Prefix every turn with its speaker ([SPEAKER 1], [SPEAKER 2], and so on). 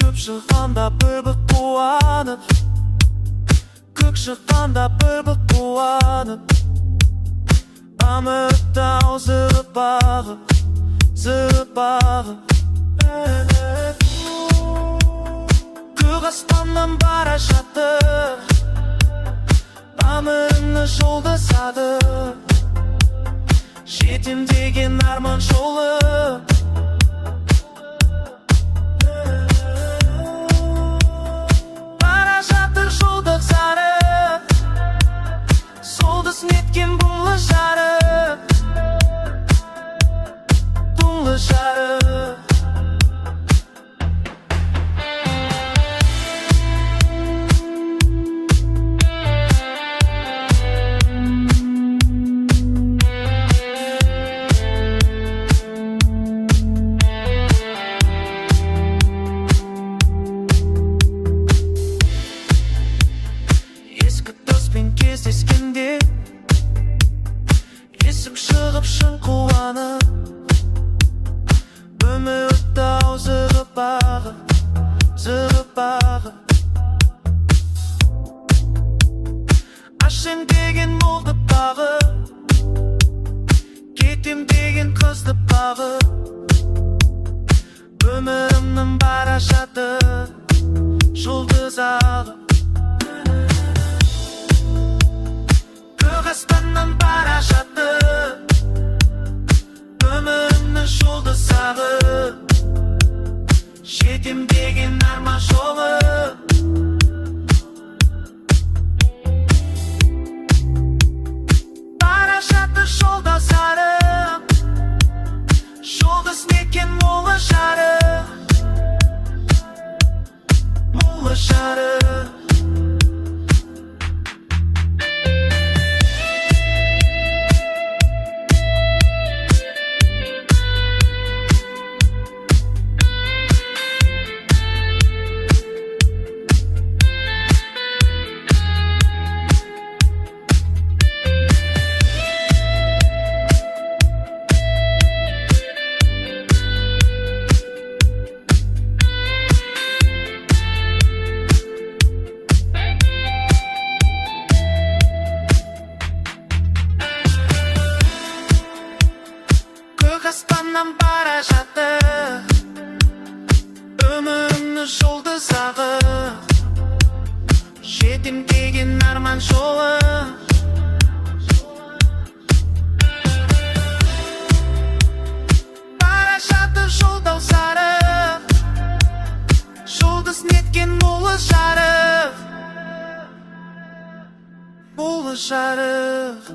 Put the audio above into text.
[SPEAKER 1] Көп шыққанда бір-бір қуанып, көк шыққанда бір-бір қуанып, үміттің зырып бағып, зырып бағып. Көк аспаннан бара жатыр, өмірімнің жолдасады, жетем деген арман жолы. Бара жатыр жолдық зарып, солдыс неткен бұлы жарып, бұлы жарып. Ескі доспен кездескенде есім шығып шын қуанып, үмітті зырып бағып, зырып бағып. Ашен деген молды бағып, кетем деген қызды бағып, өмірімнің бара жатыр жұлдыз ағып. Көк аспаннан бара жатыр, өмірімнің жұлдыз ағып, жетем деген арман жолы. Бара жатыр жолда зарып, жұлдыз неткен молы жарық, молы жарық. Көк аспаннан бара жатыр, өмірімнің жұлдыз ағып, жетем деген арман жолы. Бара жатыр жолда зарып, жұлдыз неткен молы жарық, молы жарық.